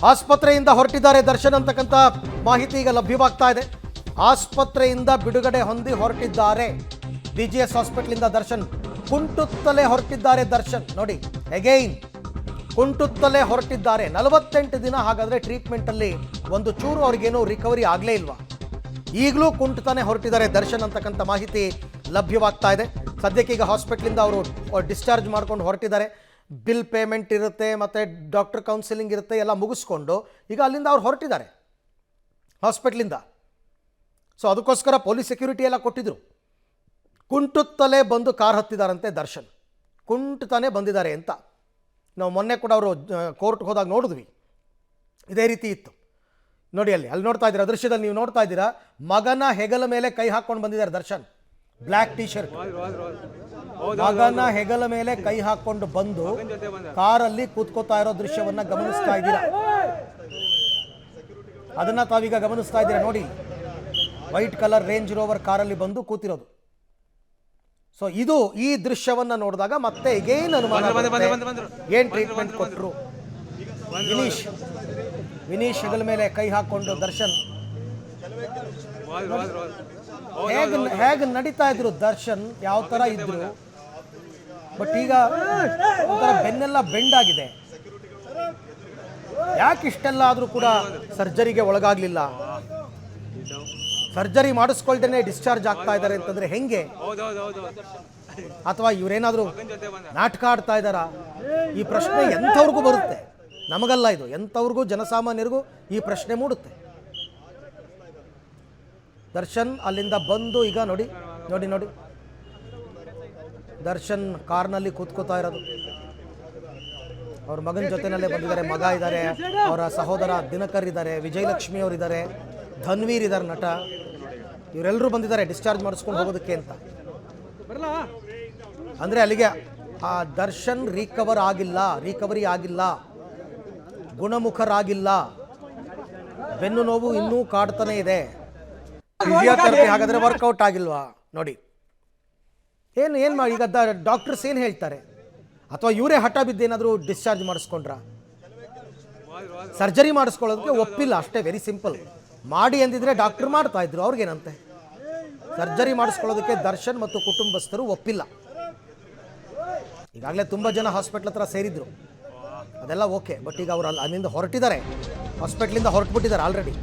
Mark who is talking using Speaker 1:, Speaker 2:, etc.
Speaker 1: ಆಸ್ಪತ್ರೆಯಿಂದ ಹೊರಟಿದ್ದಾರೆ ದರ್ಶನ್ ಅಂತಕ್ಕಂಥ ಮಾಹಿತಿ ಈಗ ಲಭ್ಯವಾಗ್ತಾ ಇದೆ. ಆಸ್ಪತ್ರೆಯಿಂದ ಬಿಡುಗಡೆ ಹೊಂದಿ ಹೊರಟಿದ್ದಾರೆ. BGS ಹಾಸ್ಪಿಟಲಿಂದ ದರ್ಶನ್ ಕುಂಟುತ್ತಲೇ ಹೊರಟಿದ್ದಾರೆ. ದರ್ಶನ್ ನೋಡಿ ಅಗೈನ್ ಕುಂಟುತ್ತಲೇ ಹೊರಟಿದ್ದಾರೆ. 48 ದಿನ ಹಾಗಾದರೆ ಟ್ರೀಟ್ಮೆಂಟಲ್ಲಿ ಒಂದು ಚೂರು ಅವ್ರಿಗೇನೂ ರಿಕವರಿ ಆಗಲೇ ಇಲ್ವಾ? ಈಗಲೂ ಕುಂಟುತ್ತಾನೆ ಹೊರಟಿದ್ದಾರೆ ದರ್ಶನ್ ಅಂತಕ್ಕಂಥ ಮಾಹಿತಿ ಲಭ್ಯವಾಗ್ತಾ ಇದೆ. ಸದ್ಯಕ್ಕೆ ಈಗ ಹಾಸ್ಪಿಟ್ಲಿಂದ ಅವರು ಡಿಸ್ಚಾರ್ಜ್ ಮಾಡ್ಕೊಂಡು ಹೊರಟಿದ್ದಾರೆ. ಬಿಲ್ ಪೇಮೆಂಟ್ ಇರುತ್ತೆ ಮತ್ತು ಡಾಕ್ಟರ್ ಕೌನ್ಸಿಲಿಂಗ್ ಇರುತ್ತೆ, ಎಲ್ಲ ಮುಗಿಸ್ಕೊಂಡು ಈಗ ಅಲ್ಲಿಂದ ಅವ್ರು ಹೊರಟಿದ್ದಾರೆ ಹಾಸ್ಪಿಟ್ಲಿಂದ. ಸೊ ಅದಕ್ಕೋಸ್ಕರ ಪೊಲೀಸ್ ಸೆಕ್ಯೂರಿಟಿ ಎಲ್ಲ ಕೊಟ್ಟಿದ್ರು. ಕುಂಟುತ್ತಲೇ ಬಂದು ಕಾರ್ ಹತ್ತಿದಾರಂತೆ ದರ್ಶನ್. ಕುಂಟುತ್ತಾನೆ ಬಂದಿದ್ದಾರೆ ಅಂತ ನಾವು ಮೊನ್ನೆ ಕೂಡ ಅವರು ಕೋರ್ಟ್ಗೆ ಹೋದಾಗ ನೋಡಿದ್ವಿ. ಇದೇ ರೀತಿ ಇತ್ತು ನೋಡಿ. ಅಲ್ಲಿ ನೋಡ್ತಾ ಇದ್ದೀರಾ, ದೃಶ್ಯದಲ್ಲಿ ನೀವು ನೋಡ್ತಾ ಇದ್ದೀರಾ, ಮಗನ ಹೆಗಲ ಮೇಲೆ ಕೈ ಹಾಕ್ಕೊಂಡು ಬಂದಿದ್ದಾರೆ ದರ್ಶನ್. ಬ್ಲ್ಯಾಕ್ ಟಿ ಶರ್ಟ್, ಮಗನ ಹೆಗಲ ಮೇಲೆ ಕೈ ಹಾಕೊಂಡು ಬಂದು ಕಾರಲ್ಲಿ ಕೂತ್ಕೋತಾ ಇರೋ ದೃಶ್ಯವನ್ನ ಗಮನಿಸ್ತಾ ಇದ್ದೀರಾ. ಅದನ್ನ ತಾವೀಗ ಗಮನಿಸ್ತಾ ಇದ್ದೀರಾ ನೋಡಿ. ವೈಟ್ ಕಲರ್ ರೇಂಜ್ ರೋವರ್ ಕಾರಲ್ಲಿ ಬಂದು ಕೂತಿರೋದು. ಸೊ ಇದು ಈ ದೃಶ್ಯವನ್ನ ನೋಡಿದಾಗ ಮತ್ತೆ ಈಗೇನು ಅನುಮಾನ, ಏನ್ ಟ್ರೀಟ್ಮೆಂಟ್ ಕೊಟ್ಟರು? ವಿನೀಶ್ ಹೆಗಲ ಮೇಲೆ ಕೈ ಹಾಕೊಂಡು ದರ್ಶನ್ ಹೇಗೆ ನಡೀತಾ ಇದ್ರು ದರ್ಶನ್, ಯಾವ ತರ ಇದ್ರು. ಬಟ್ ಈಗ ಒಂಥರ ಬೆನ್ನೆಲ್ಲ ಬೆಂಡ್ ಆಗಿದೆ. ಯಾಕೆ ಇಷ್ಟೆಲ್ಲ ಆದ್ರೂ ಕೂಡ ಸರ್ಜರಿಗೆ ಒಳಗಾಗ್ಲಿಲ್ಲ? ಸರ್ಜರಿ ಮಾಡಿಸ್ಕೊಳ್ದೇನೆ ಡಿಸ್ಚಾರ್ಜ್ ಆಗ್ತಾ ಇದ್ದಾರೆ ಅಂತಂದ್ರೆ ಹೆಂಗೆ? ಅಥವಾ ಇವರೇನಾದ್ರೂ ನಾಟಕ ಆಡ್ತಾ ಇದ್ದಾರಾ? ಈ ಪ್ರಶ್ನೆ ಎಂಥವ್ರಿಗೂ ಬರುತ್ತೆ, ನಮಗಲ್ಲ ಇದು, ಎಂಥವ್ರಿಗೂ ಜನಸಾಮಾನ್ಯರಿಗೂ ಈ ಪ್ರಶ್ನೆ ಮೂಡುತ್ತೆ. ದರ್ಶನ್ ಅಲ್ಲಿಂದ ಬಂದು ಈಗ ನೋಡಿ ನೋಡಿ ನೋಡಿ ದರ್ಶನ್ ಕಾರ್ನಲ್ಲಿ ಕೂತ್ಕೋತಾ ಇರೋದು. ಅವ್ರ ಮಗನ ಜೊತೆನಲ್ಲೇ ಬಂದಿದ್ದಾರೆ. ಮಗ ಇದ್ದಾರೆ, ಅವರ ಸಹೋದರ ದಿನಕರ್ ಇದ್ದಾರೆ, ವಿಜಯಲಕ್ಷ್ಮಿ ಅವರಿದ್ದಾರೆ, ಧನ್ವೀರ್ ಇದ್ದಾರೆ ನಟ. ಇವರೆಲ್ಲರೂ ಬಂದಿದ್ದಾರೆ ಡಿಸ್ಚಾರ್ಜ್ ಮಾಡಿಸ್ಕೊಂಡು ಹೋಗೋದಕ್ಕೆ ಅಂತ. ಅಂದರೆ ಅಲ್ಲಿಗೆ ಆ ದರ್ಶನ್ ರಿಕವರಿ ಆಗಿಲ್ಲ, ಗುಣಮುಖರಾಗಿಲ್ಲ. ಬೆನ್ನು ನೋವು ಇನ್ನೂ ಕಾಡ್ತಾನೆ ಇದೆ. ಫಿಸಿಯೋಥೆರಪಿ ಹಾಗಾದರೆ ವರ್ಕೌಟ್ ಆಗಿಲ್ವಾ? ನೋಡಿ ಏನು ಮಾಡಿ ಈಗ ಡಾಕ್ಟರ್ಸ್ ಏನು ಹೇಳ್ತಾರೆ? ಅಥವಾ ಇವರೇ ಹಠ ಬಿದ್ದೇನಾದರೂ ಡಿಸ್ಚಾರ್ಜ್ ಮಾಡಿಸ್ಕೊಂಡ್ರ? ಸರ್ಜರಿ ಮಾಡಿಸ್ಕೊಳ್ಳೋದಕ್ಕೆ ಒಪ್ಪಿಲ್ಲ ಅಷ್ಟೇ, ವೆರಿ ಸಿಂಪಲ್. ಮಾಡಿ ಅಂದಿದ್ರೆ ಡಾಕ್ಟರ್ ಮಾಡ್ತಾ ಇದ್ರು, ಅವ್ರಿಗೇನಂತೆ. ಸರ್ಜರಿ ಮಾಡಿಸ್ಕೊಳ್ಳೋದಕ್ಕೆ ದರ್ಶನ್ ಮತ್ತು ಕುಟುಂಬಸ್ಥರು ಒಪ್ಪಿಲ್ಲ. ಈಗಾಗಲೇ ತುಂಬ ಜನ ಹಾಸ್ಪಿಟ್ಲ್ ಹತ್ರ ಸೇರಿದ್ರು, ಅದೆಲ್ಲ ಓಕೆ. ಬಟ್ ಈಗ ಅವರು ಅಲ್ಲಿಂದ ಹೊರಟಿದ್ದಾರೆ, ಹಾಸ್ಪಿಟ್ಲಿಂದ ಹೊರಟುಬಿಟ್ಟಿದ್ದಾರೆ ಆಲ್ರೆಡಿ.